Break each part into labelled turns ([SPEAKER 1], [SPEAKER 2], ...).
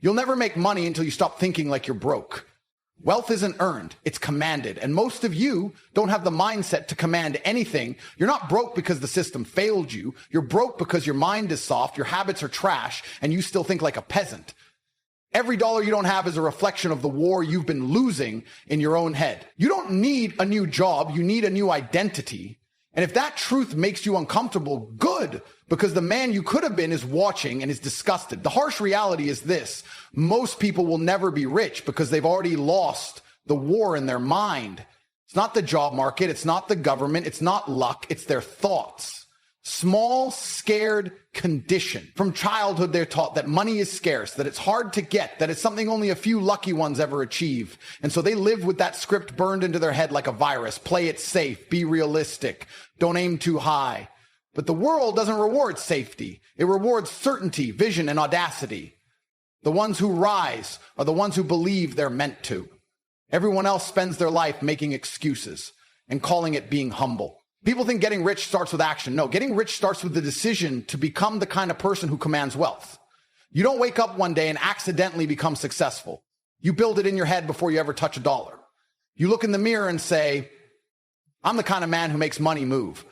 [SPEAKER 1] You'll never make money until you stop thinking like you're broke. Wealth isn't earned, it's commanded. And most of you don't have the mindset to command anything. You're not broke because the system failed you. You're broke because your mind is soft, your habits are trash, and you still think like a peasant. Every dollar you don't have is a reflection of the war you've been losing in your own head. You don't need a new job, you need a new identity. And if that truth makes you uncomfortable, good, because the man you could have been is watching and is disgusted. The harsh reality is this: most people will never be rich because they've already lost the war in their mind. It's not the job market, it's not the government, it's not luck, it's their thoughts. Small, scared condition. From childhood, they're taught that money is scarce, that it's hard to get, that it's something only a few lucky ones ever achieve. And so they live with that script burned into their head like a virus. Play it safe, be realistic, don't aim too high. But the world doesn't reward safety. It rewards certainty, vision, and audacity. The ones who rise are the ones who believe they're meant to. Everyone else spends their life making excuses and calling it being humble. People think getting rich starts with action. No, getting rich starts with the decision to become the kind of person who commands wealth. You don't wake up one day and accidentally become successful. You build it in your head before you ever touch a dollar. You look in the mirror and say, I'm the kind of man who makes money move.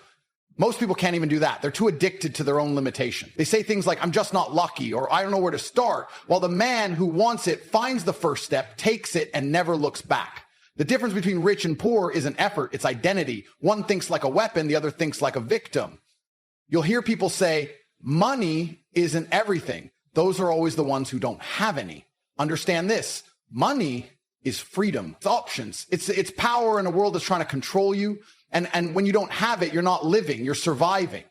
[SPEAKER 1] Most people can't even do that. They're too addicted to their own limitation. They say things like, I'm just not lucky, or I don't know where to start, while the man who wants it finds the first step, takes it, and never looks back. The difference between rich and poor isn't effort, it's identity. One thinks like a weapon, the other thinks like a victim. You'll hear people say, money isn't everything. Those are always the ones who don't have any. Understand this, money is freedom. It's options. It's power in a world that's trying to control you. And when you don't have it, you're not living, you're surviving.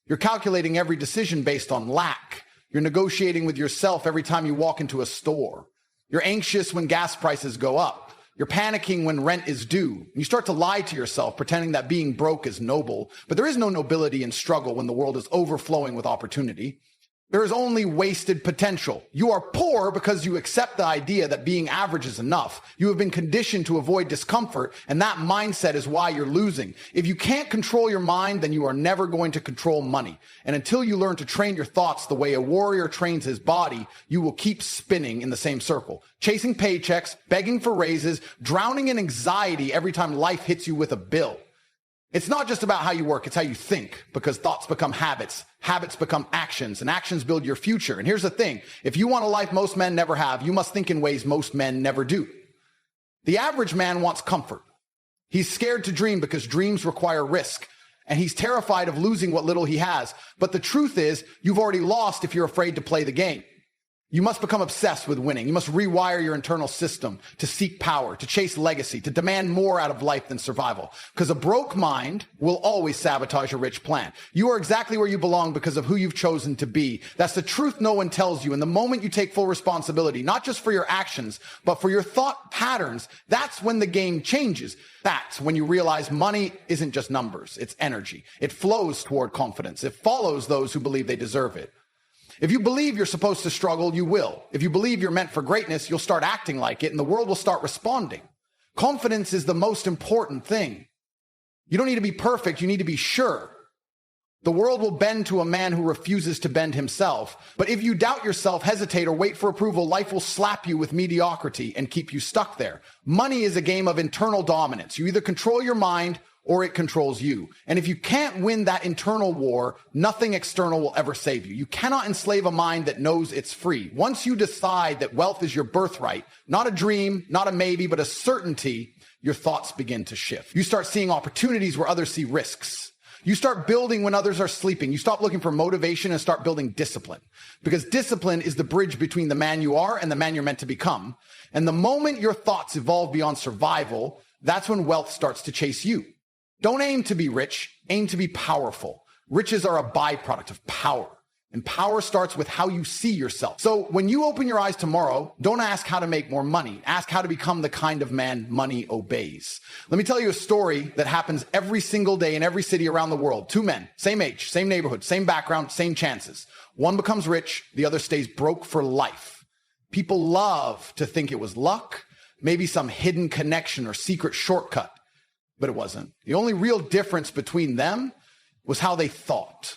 [SPEAKER 1] You're calculating every decision based on lack. You're negotiating with yourself every time you walk into a store. You're anxious when gas prices go up. You're panicking when rent is due. You start to lie to yourself, pretending that being broke is noble. But there is no nobility in struggle when the world is overflowing with opportunity. There is only wasted potential. You are poor because you accept the idea that being average is enough. You have been conditioned to avoid discomfort, and that mindset is why you're losing. If you can't control your mind, then you are never going to control money. And until you learn to train your thoughts the way a warrior trains his body, you will keep spinning in the same circle, chasing paychecks, begging for raises, drowning in anxiety every time life hits you with a bill. It's not just about how you work, it's how you think, because thoughts become habits, habits become actions, and actions build your future. And here's the thing, if you want a life most men never have, you must think in ways most men never do. The average man wants comfort. He's scared to dream because dreams require risk, and he's terrified of losing what little he has. But the truth is, you've already lost if you're afraid to play the game. You must become obsessed with winning. You must rewire your internal system to seek power, to chase legacy, to demand more out of life than survival. Because a broke mind will always sabotage a rich plan. You are exactly where you belong because of who you've chosen to be. That's the truth no one tells you. And the moment you take full responsibility, not just for your actions, but for your thought patterns, that's when the game changes. That's when you realize money isn't just numbers, it's energy. It flows toward confidence. It follows those who believe they deserve it. If you believe you're supposed to struggle, you will. If you believe you're meant for greatness, you'll start acting like it, and the world will start responding. Confidence is the most important thing. You don't need to be perfect, you need to be sure. The world will bend to a man who refuses to bend himself. But if you doubt yourself, hesitate, or wait for approval, life will slap you with mediocrity and keep you stuck there. Money is a game of internal dominance. You either control your mind or it controls you. And if you can't win that internal war, nothing external will ever save you. You cannot enslave a mind that knows it's free. Once you decide that wealth is your birthright, not a dream, not a maybe, but a certainty, your thoughts begin to shift. You start seeing opportunities where others see risks. You start building when others are sleeping. You stop looking for motivation and start building discipline. Because discipline is the bridge between the man you are and the man you're meant to become. And the moment your thoughts evolve beyond survival, that's when wealth starts to chase you. Don't aim to be rich, aim to be powerful. Riches are a byproduct of power. And power starts with how you see yourself. So when you open your eyes tomorrow, don't ask how to make more money. Ask how to become the kind of man money obeys. Let me tell you a story that happens every single day in every city around the world. Two men, same age, same neighborhood, same background, same chances. One becomes rich, the other stays broke for life. People love to think it was luck, maybe some hidden connection or secret shortcut. But it wasn't. The only real difference between them was how they thought.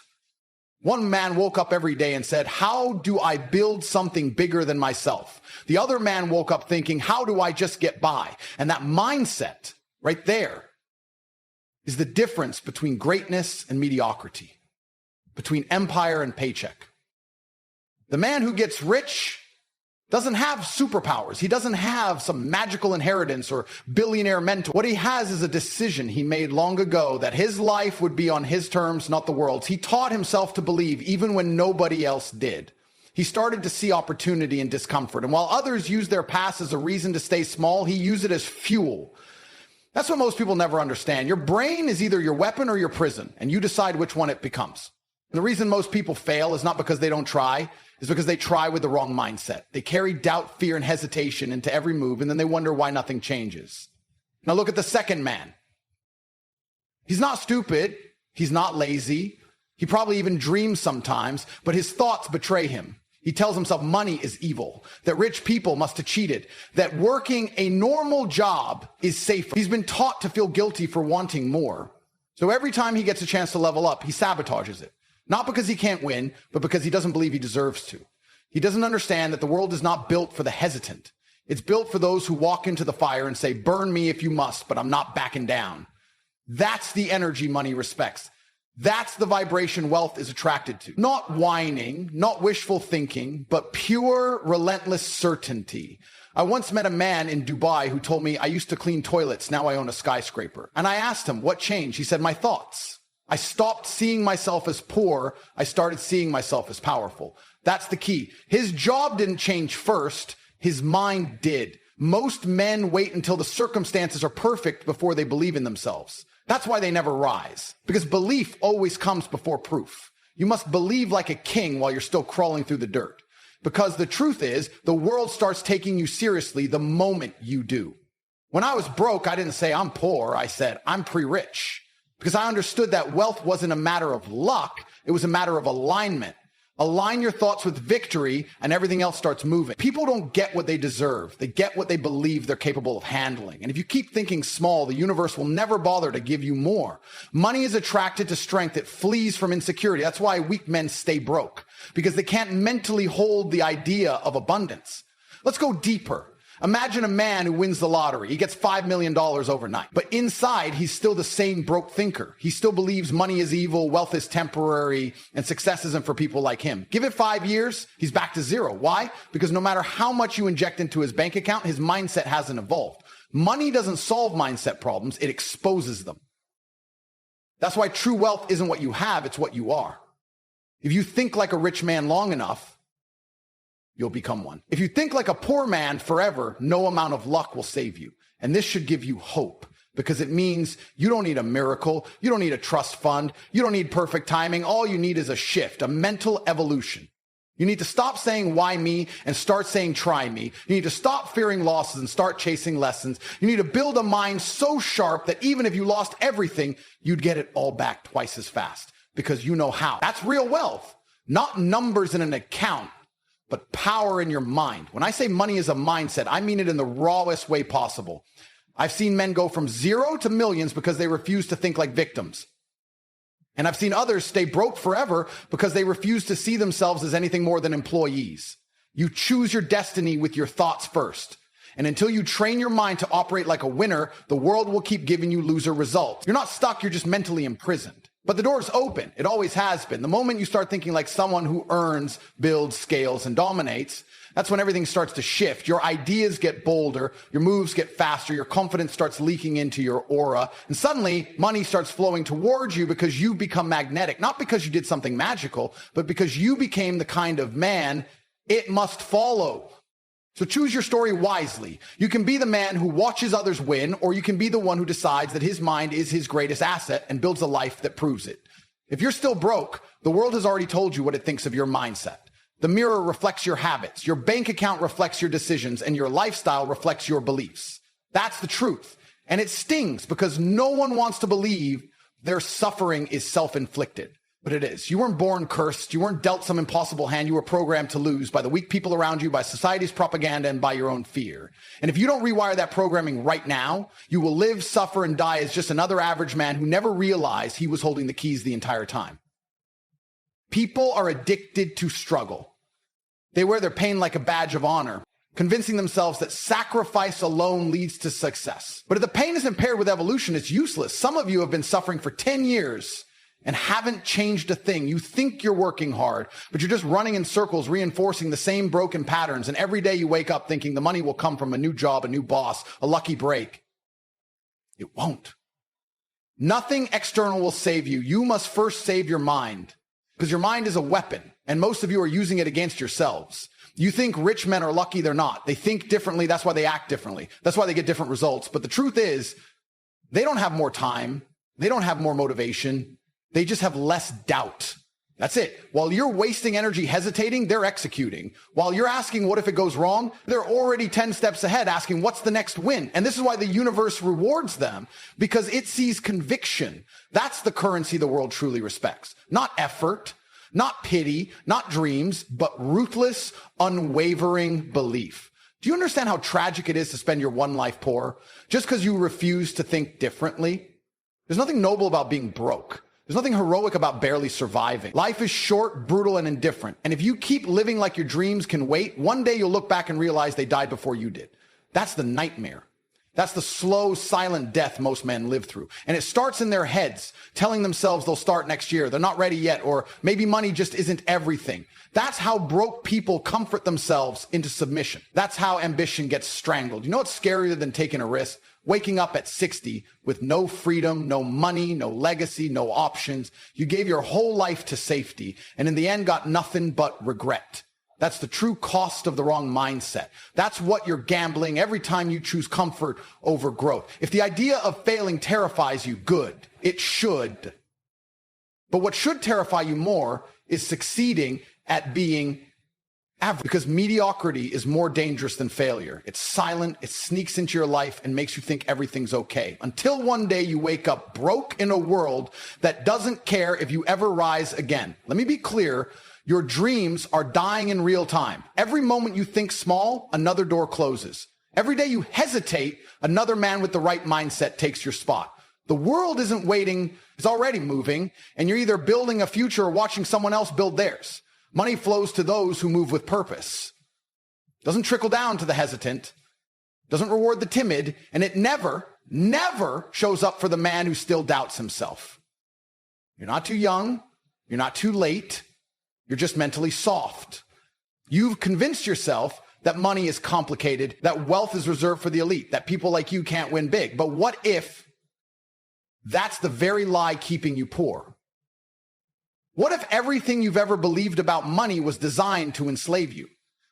[SPEAKER 1] One man woke up every day and said, how do I build something bigger than myself? The other man woke up thinking, how do I just get by? And that mindset right there is the difference between greatness and mediocrity, between empire and paycheck. The man who gets rich doesn't have superpowers. He doesn't have some magical inheritance or billionaire mentor. What he has is a decision he made long ago that his life would be on his terms, not the world's. He taught himself to believe even when nobody else did. He started to see opportunity in discomfort. And while others use their past as a reason to stay small, he used it as fuel. That's what most people never understand. Your brain is either your weapon or your prison, and you decide which one it becomes. And the reason most people fail is not because they don't try, is because they try with the wrong mindset. They carry doubt, fear, and hesitation into every move, and then they wonder why nothing changes. Now look at the second man. He's not stupid. He's not lazy. He probably even dreams sometimes, but his thoughts betray him. He tells himself money is evil, that rich people must have cheated, that working a normal job is safer. He's been taught to feel guilty for wanting more. So every time he gets a chance to level up, he sabotages it. Not because he can't win, but because he doesn't believe he deserves to. He doesn't understand that the world is not built for the hesitant. It's built for those who walk into the fire and say, burn me if you must, but I'm not backing down. That's the energy money respects. That's the vibration wealth is attracted to. Not whining, not wishful thinking, but pure, relentless certainty. I once met a man in Dubai who told me, I used to clean toilets, now I own a skyscraper. And I asked him, what changed? He said, my thoughts. I stopped seeing myself as poor. I started seeing myself as powerful. That's the key. His job didn't change first. His mind did. Most men wait until the circumstances are perfect before they believe in themselves. That's why they never rise, because belief always comes before proof. You must believe like a king while you're still crawling through the dirt, because the truth is the world starts taking you seriously the moment you do. When I was broke, I didn't say I'm poor. I said I'm pre-rich, because I understood that wealth wasn't a matter of luck. It was a matter of alignment. Align your thoughts with victory and everything else starts moving. People don't get what they deserve. They get what they believe they're capable of handling. And if you keep thinking small, the universe will never bother to give you more. Money is attracted to strength. It flees from insecurity. That's why weak men stay broke, because they can't mentally hold the idea of abundance. Let's go deeper. Imagine a man who wins the lottery. He gets $5 million overnight. But inside, he's still the same broke thinker. He still believes money is evil, wealth is temporary, and success isn't for people like him. Give it 5 years, he's back to zero. Why? Because no matter how much you inject into his bank account, his mindset hasn't evolved. Money doesn't solve mindset problems, it exposes them. That's why true wealth isn't what you have, it's what you are. If you think like a rich man long enough, you'll become one. If you think like a poor man forever, no amount of luck will save you. And this should give you hope, because it means you don't need a miracle. You don't need a trust fund. You don't need perfect timing. All you need is a shift, a mental evolution. You need to stop saying, why me, and start saying, try me. You need to stop fearing losses and start chasing lessons. You need to build a mind so sharp that even if you lost everything, you'd get it all back twice as fast, because you know how. That's real wealth, not numbers in an account, but power in your mind. When I say money is a mindset, I mean it in the rawest way possible. I've seen men go from zero to millions because they refuse to think like victims. And I've seen others stay broke forever because they refuse to see themselves as anything more than employees. You choose your destiny with your thoughts first. And until you train your mind to operate like a winner, the world will keep giving you loser results. You're not stuck, you're just mentally imprisoned. But the door's open. It always has been. The moment you start thinking like someone who earns, builds, scales, and dominates, that's when everything starts to shift. Your ideas get bolder, your moves get faster, your confidence starts leaking into your aura, and suddenly money starts flowing towards you because you become magnetic. Not because you did something magical, but because you became the kind of man it must follow. So choose your story wisely. You can be the man who watches others win, or you can be the one who decides that his mind is his greatest asset and builds a life that proves it. If you're still broke, the world has already told you what it thinks of your mindset. The mirror reflects your habits, your bank account reflects your decisions, and your lifestyle reflects your beliefs. That's the truth. And it stings because no one wants to believe their suffering is self-inflicted. But it is. You weren't born cursed. You weren't dealt some impossible hand. You were programmed to lose by the weak people around you, by society's propaganda, and by your own fear. And if you don't rewire that programming right now, you will live, suffer, and die as just another average man who never realized he was holding the keys the entire time. People are addicted to struggle. They wear their pain like a badge of honor, convincing themselves that sacrifice alone leads to success. But if the pain isn't paired with evolution, it's useless. Some of you have been suffering for 10 years and haven't changed a thing. You think you're working hard, but you're just running in circles, reinforcing the same broken patterns. And every day you wake up thinking the money will come from a new job, a new boss, a lucky break. It won't. Nothing external will save you. You must first save your mind, because your mind is a weapon, and most of you are using it against yourselves. You think rich men are lucky. They're not. They think differently. That's why they act differently. That's why they get different results. But the truth is, they don't have more time. They don't have more motivation. They just have less doubt. That's it. While you're wasting energy hesitating, they're executing. While you're asking, what if it goes wrong? They're already 10 steps ahead asking, what's the next win? And this is why the universe rewards them, because it sees conviction. That's the currency the world truly respects. Not effort, not pity, not dreams, but ruthless, unwavering belief. Do you understand how tragic it is to spend your one life poor just because you refuse to think differently? There's nothing noble about being broke. There's nothing heroic about barely surviving. Life is short, brutal, and indifferent. And if you keep living like your dreams can wait, one day you'll look back and realize they died before you did. That's the nightmare. That's the slow, silent death most men live through. And it starts in their heads, telling themselves they'll start next year. They're not ready yet, or maybe money just isn't everything. That's how broke people comfort themselves into submission. That's how ambition gets strangled. You know what's scarier than taking a risk? Waking up at 60 with no freedom, no money, no legacy, no options. You gave your whole life to safety, and in the end got nothing but regret. That's the true cost of the wrong mindset. That's what you're gambling every time you choose comfort over growth. If the idea of failing terrifies you, good. It should. But what should terrify you more is succeeding at being average, because mediocrity is more dangerous than failure. It's silent, it sneaks into your life and makes you think everything's okay. Until one day you wake up broke in a world that doesn't care if you ever rise again. Let me be clear. Your dreams are dying in real time. Every moment you think small, another door closes. Every day you hesitate, another man with the right mindset takes your spot. The world isn't waiting, it's already moving, and you're either building a future or watching someone else build theirs. Money flows to those who move with purpose. Doesn't trickle down to the hesitant, doesn't reward the timid, and it never shows up for the man who still doubts himself. You're not too young, you're not too late. You're just mentally soft. You've convinced yourself that money is complicated, that wealth is reserved for the elite, that people like you can't win big. But what if that's the very lie keeping you poor? What if everything you've ever believed about money was designed to enslave you?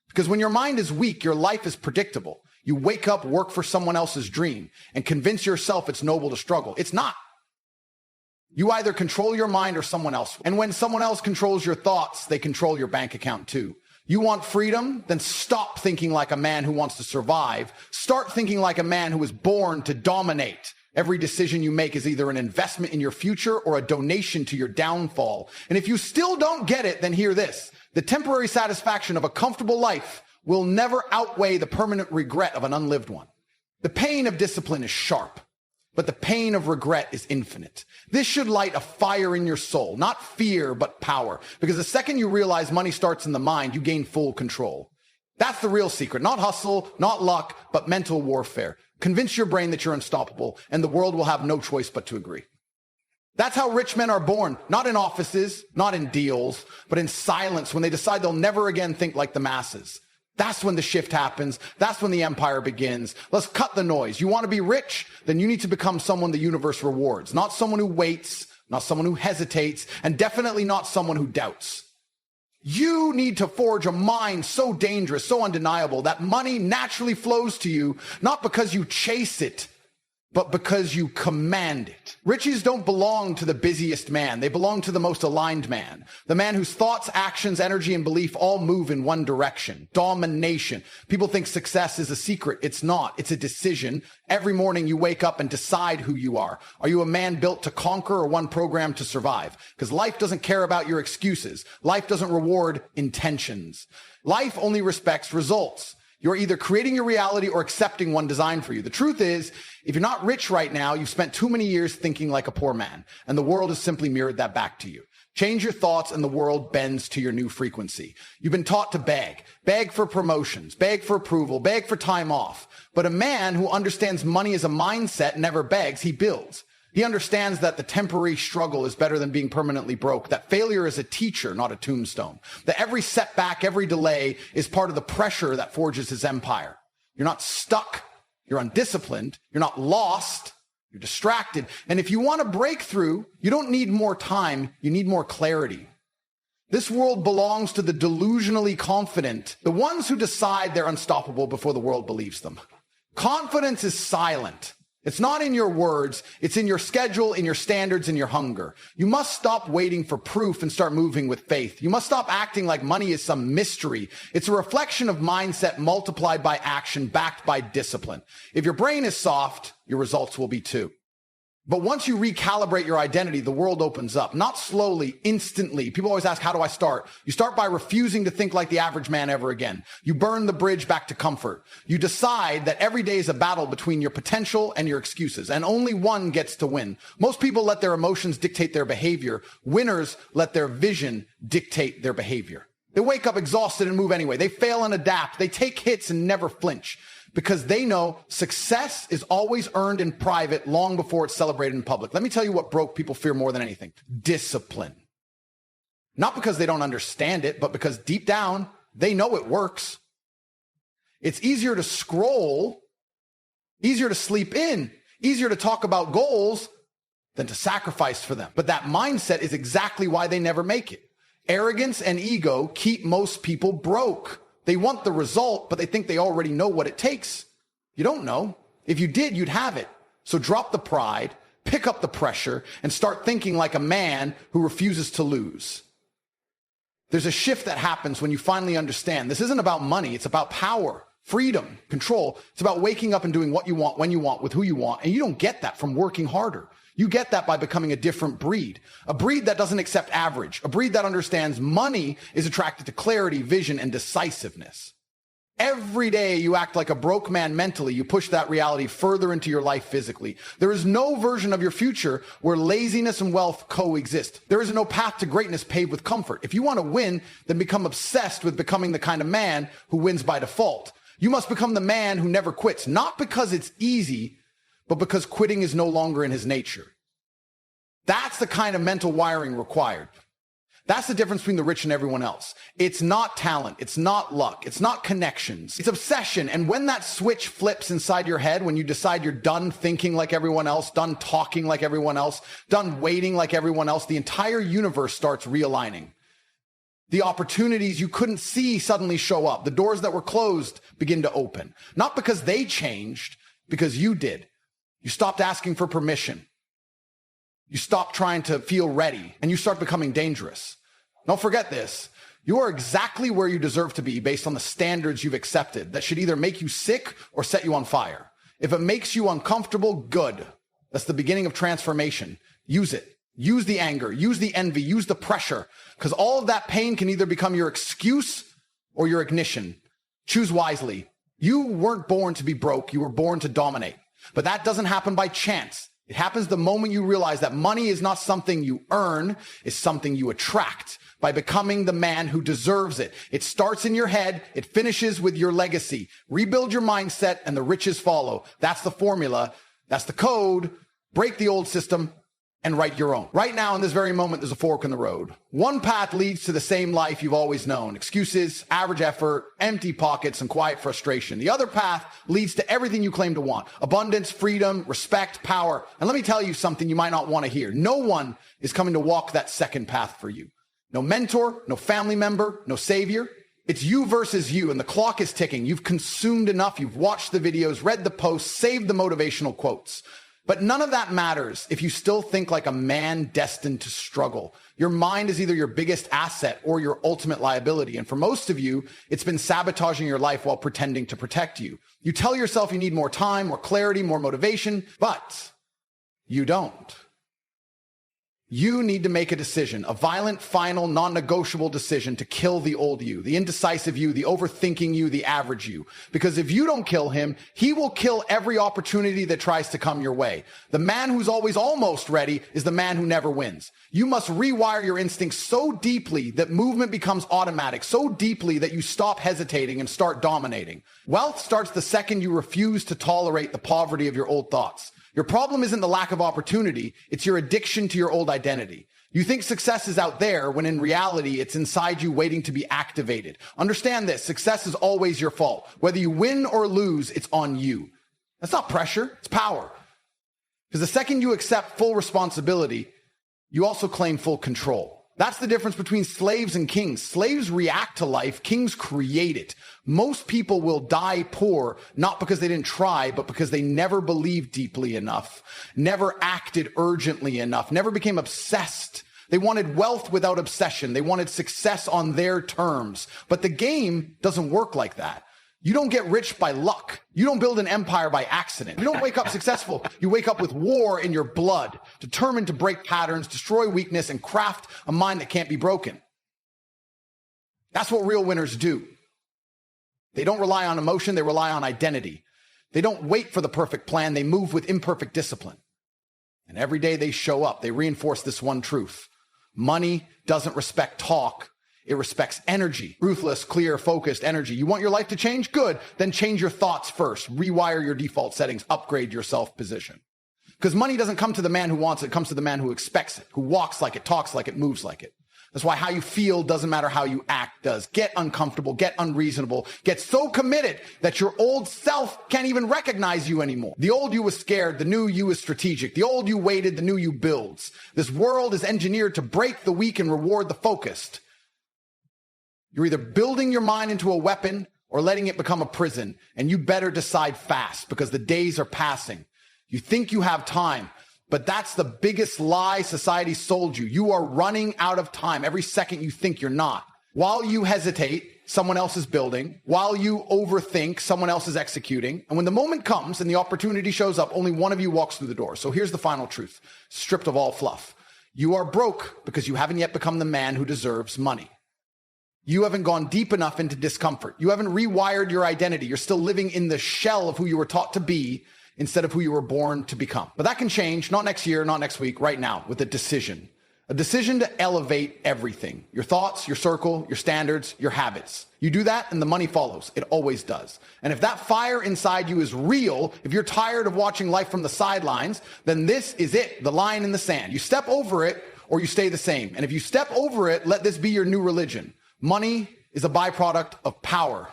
[SPEAKER 1] Because when your mind is weak, your life is predictable. You wake up, work for someone else's dream, and convince yourself it's noble to struggle. It's not. You either control your mind or someone else. And when someone else controls your thoughts, they control your bank account too. You want freedom? Then stop thinking like a man who wants to survive. Start thinking like a man who was born to dominate. Every decision you make is either an investment in your future or a donation to your downfall. And if you still don't get it, then hear this. The temporary satisfaction of a comfortable life will never outweigh the permanent regret of an unlived one. The pain of discipline is sharp, but the pain of regret is infinite. This should light a fire in your soul, not fear, but power. Because the second you realize money starts in the mind, you gain full control. That's the real secret. Not hustle, not luck, but mental warfare. Convince your brain that you're unstoppable, and the world will have no choice but to agree. That's how rich men are born. Not in offices, not in deals, but in silence, when they decide they'll never again think like the masses. That's when the shift happens. That's when the empire begins. Let's cut the noise. You want to be rich? Then you need to become someone the universe rewards. Not someone who waits, not someone who hesitates, and definitely not someone who doubts. You need to forge a mind so dangerous, so undeniable, that money naturally flows to you, not because you chase it, but because you command it. Riches don't belong to the busiest man. They belong to the most aligned man. The man whose thoughts, actions, energy, and belief all move in one direction. Domination. People think success is a secret. It's not. It's a decision. Every morning you wake up and decide who you are. Are you a man built to conquer or one programmed to survive? Because life doesn't care about your excuses. Life doesn't reward intentions. Life only respects results. You're either creating your reality or accepting one designed for you. The truth is, if you're not rich right now, you've spent too many years thinking like a poor man, and the world has simply mirrored that back to you. Change your thoughts and the world bends to your new frequency. You've been taught to beg. Beg for promotions, beg for approval, beg for time off. But a man who understands money as a mindset never begs, he builds. He understands that the temporary struggle is better than being permanently broke, that failure is a teacher, not a tombstone, that every setback, every delay is part of the pressure that forges his empire. You're not stuck. You're undisciplined. You're not lost. You're distracted. And if you want a breakthrough, you don't need more time. You need more clarity. This world belongs to the delusionally confident, the ones who decide they're unstoppable before the world believes them. Confidence is silent. It's not in your words. It's in your schedule, in your standards, in your hunger. You must stop waiting for proof and start moving with faith. You must stop acting like money is some mystery. It's a reflection of mindset multiplied by action, backed by discipline. If your brain is soft, your results will be too. But once you recalibrate your identity, the world opens up, not slowly, instantly. People always ask, how do I start? You start by refusing to think like the average man ever again. You burn the bridge back to comfort. You decide that every day is a battle between your potential and your excuses, and only one gets to win. Most people let their emotions dictate their behavior. Winners let their vision dictate their behavior. They wake up exhausted and move anyway. They fail and adapt. They take hits and never flinch, because they know success is always earned in private long before it's celebrated in public. Let me tell you what broke people fear more than anything. Discipline. Not because they don't understand it, but because deep down, they know it works. It's easier to scroll, easier to sleep in, easier to talk about goals than to sacrifice for them. But that mindset is exactly why they never make it. Arrogance and ego keep most people broke. They want the result, but they think they already know what it takes. You don't know. If you did, you'd have it. So drop the pride, pick up the pressure, and start thinking like a man who refuses to lose. There's a shift that happens when you finally understand this isn't about money. It's about power, freedom, control. It's about waking up and doing what you want, when you want, with who you want. And you don't get that from working harder. You get that by becoming a different breed, a breed that doesn't accept average, a breed that understands money is attracted to clarity, vision, and decisiveness. Every day you act like a broke man mentally, you push that reality further into your life physically. There is no version of your future where laziness and wealth coexist. There is no path to greatness paved with comfort. If you want to win, then become obsessed with becoming the kind of man who wins by default. You must become the man who never quits, not because it's easy, but because quitting is no longer in his nature. That's the kind of mental wiring required. That's the difference between the rich and everyone else. It's not talent. It's not luck. It's not connections. It's obsession. And when that switch flips inside your head, when you decide you're done thinking like everyone else, done talking like everyone else, done waiting like everyone else, the entire universe starts realigning. The opportunities you couldn't see suddenly show up. The doors that were closed begin to open. Not because they changed, because you did. You stopped asking for permission. You stop trying to feel ready, and you start becoming dangerous. Don't forget this. You are exactly where you deserve to be based on the standards you've accepted that should either make you sick or set you on fire. If it makes you uncomfortable, good. That's the beginning of transformation. Use it. Use the anger. Use the envy. Use the pressure, because all of that pain can either become your excuse or your ignition. Choose wisely. You weren't born to be broke. You were born to dominate. But that doesn't happen by chance. It happens the moment you realize that money is not something you earn, it's something you attract by becoming the man who deserves it. It starts in your head. It finishes with your legacy. Rebuild your mindset and the riches follow. That's the formula. That's the code. Break the old system and write your own. Right now, in this very moment, there's a fork in the road. One path leads to the same life you've always known. Excuses, average effort, empty pockets, and quiet frustration. The other path leads to everything you claim to want. Abundance, freedom, respect, power. And let me tell you something you might not want to hear. No one is coming to walk that second path for you. No mentor, no family member, no savior. It's you versus you, and the clock is ticking. You've consumed enough. You've watched the videos, read the posts, saved the motivational quotes. But none of that matters if you still think like a man destined to struggle. Your mind is either your biggest asset or your ultimate liability. And for most of you, it's been sabotaging your life while pretending to protect you. You tell yourself you need more time, more clarity, more motivation, but you don't. You need to make a decision, a violent, final, non-negotiable decision to kill the old you, the indecisive you, the overthinking you, the average you. Because if you don't kill him, he will kill every opportunity that tries to come your way. The man who's always almost ready is the man who never wins. You must rewire your instincts so deeply that movement becomes automatic, so deeply that you stop hesitating and start dominating. Wealth starts the second you refuse to tolerate the poverty of your old thoughts. Your problem isn't the lack of opportunity, it's your addiction to your old identity. You think success is out there when in reality it's inside you waiting to be activated. Understand this, success is always your fault. Whether you win or lose, it's on you. That's not pressure, it's power. Because the second you accept full responsibility, you also claim full control. That's the difference between slaves and kings. Slaves react to life, kings create it. Most people will die poor, not because they didn't try, but because they never believed deeply enough, never acted urgently enough, never became obsessed. They wanted wealth without obsession. They wanted success on their terms. But the game doesn't work like that. You don't get rich by luck. You don't build an empire by accident. You don't wake up successful. You wake up with war in your blood, determined to break patterns, destroy weakness, and craft a mind that can't be broken. That's what real winners do. They don't rely on emotion, they rely on identity. They don't wait for the perfect plan, they move with imperfect discipline. And every day they show up, they reinforce this one truth. Money doesn't respect talk. It respects energy, ruthless, clear, focused energy. You want your life to change? Good. Then change your thoughts first. Rewire your default settings. Upgrade your self-position. Because money doesn't come to the man who wants it. It comes to the man who expects it, who walks like it, talks like it, moves like it. That's why how you feel doesn't matter how you act does. Get uncomfortable, get unreasonable, get so committed that your old self can't even recognize you anymore. The old you was scared, the new you is strategic. The old you waited, the new you builds. This world is engineered to break the weak and reward the focused. You're either building your mind into a weapon or letting it become a prison, and you better decide fast because the days are passing. You think you have time, but that's the biggest lie society sold you. You are running out of time every second you think you're not. While you hesitate, someone else is building. While you overthink, someone else is executing. And when the moment comes and the opportunity shows up, only one of you walks through the door. So here's the final truth, stripped of all fluff. You are broke because you haven't yet become the man who deserves money. You haven't gone deep enough into discomfort. You haven't rewired your identity. You're still living in the shell of who you were taught to be instead of who you were born to become. But that can change, not next year, not next week, right now, with a decision. A decision to elevate everything. Your thoughts, your circle, your standards, your habits. You do that and the money follows. It always does. And if that fire inside you is real, if you're tired of watching life from the sidelines, then this is it, the line in the sand. You step over it or you stay the same. And if you step over it, let this be your new religion. Money is a byproduct of power.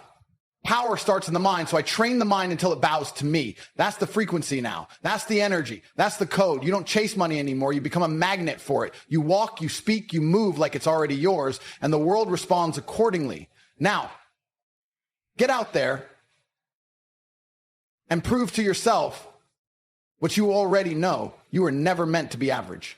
[SPEAKER 1] Power starts in the mind, so I train the mind until it bows to me. That's the frequency now. That's the energy. That's the code. You don't chase money anymore. You become a magnet for it. You walk, you speak, you move like it's already yours, and the world responds accordingly. Now, get out there and prove to yourself what you already know. You were never meant to be average.